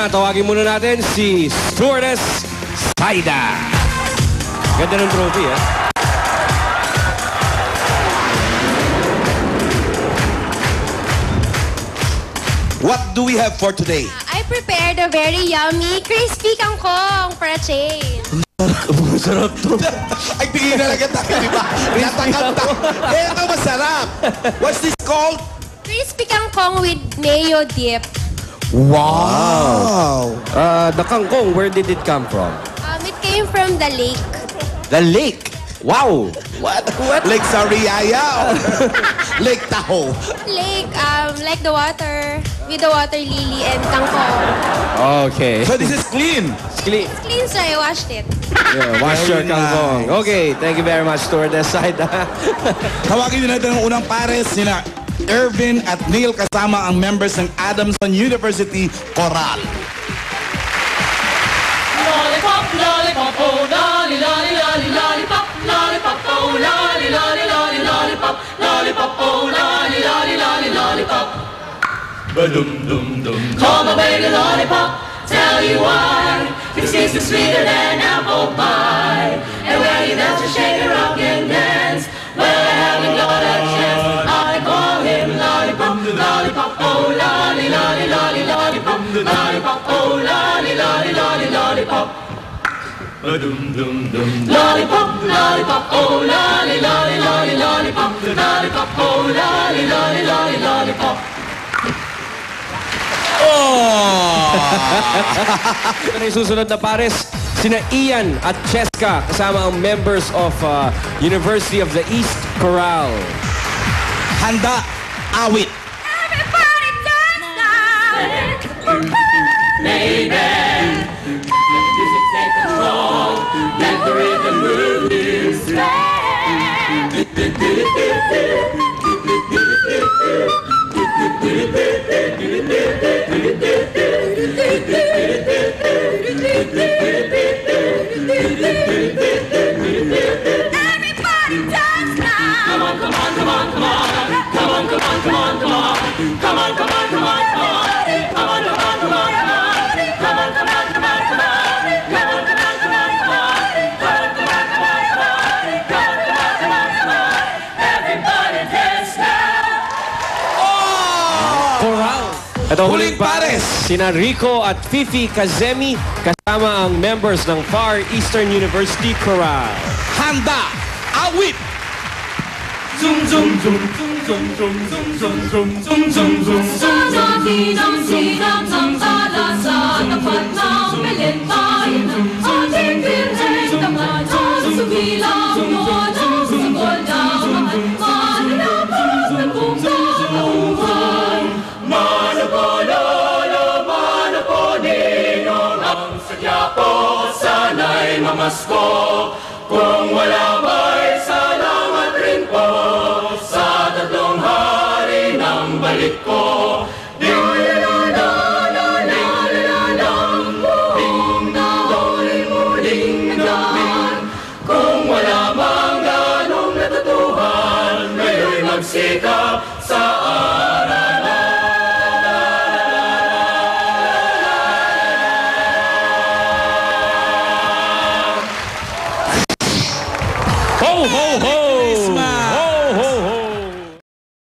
na, tawagin muna natin si Stewardess Saida. Ganda ng trophy, eh. What do we have for today? I prepared a very yummy, crispy kangkong for a chain. Masarap to. Ay, tingin na lang tayo, di ba? Kanta-kanta. Ito masarap. What's this called? Crispy kangkong with mayo dip. Wow. The kangkong, where did it come from? It came from the lake. The lake. Wow. What? Lake Sariaya or Lake Tahoe? Lake, like the water, with the water lily and kangkong. Okay. So this is clean. Clean. It's clean, so I washed it. Yeah, wash your kangkong. Okay, thank you very much, Stewardess Saida. Tawagin din natin ang unang pares sina Irvin at Neil kasama ang members ng Adamson University Choral. Lollipop, lollipop, oh, lolly, lolly, lolly, lollipop, lollipop, oh, lolly, lolly, lolly, lollipop, lollipop, oh, lolly, lolly, lolly, lollipop. Ba-dum, dum, dum. Call my baby lollipop, tell you why. This is sweeter than apple pie. And when you dance, you shake and rock and dance. Well, I haven't got a chance. I call him lollipop, lollipop, oh, lolly, lolly, lolly, lollipop, lollipop, oh, lolly, lolly, lolly, lollipop. Lollipop, lollipop, oh, lolly, lolly, lolly, lollipop, lollipop, oh, lolly, lolly, lolly, lollipop. Ito na yung susunod na pares. Sina Ian at Cheska kasama ang members of University of the East Chorale. Handa, awit. Everybody dance now! Baby, music take control, let the rhythm move you. Everybody dance now! Come on, come on, come on, come on. Come on, come on, come on, come on. Come on, come on, come on, come on. Come on, come on, come on, come on. Come on, come on, come on, come on. Come on, come on, come on, come on. Come on, come on, come on, come on. Come on, come on, come on, come on. Everybody dance now. Chorale. Ito huling pares. Sina Rico at Fifi Kazemi kasama ang members ng Far Eastern University Chorale. Handa, awit. Zoom, zoom, zoom, zoom, zoom, zoom, zoom, zoom, zoom, zoom, zoom, zoom. Sa-sa-di-dam, si-dam, sam-sa-la-sa, tapat ng melentahin. Ating birhen, tapat ang sumilang mo, ng sumol ng mahal, manalabas ng buong kalauhan. Manapololo, manaponino, ang sadya po, sana'y mamasko. Kung wala ba'y salamat rin po sa tatlong hari ng balik ko. Kung wala mang ganong natutuhan, ngayon'y magsikap sa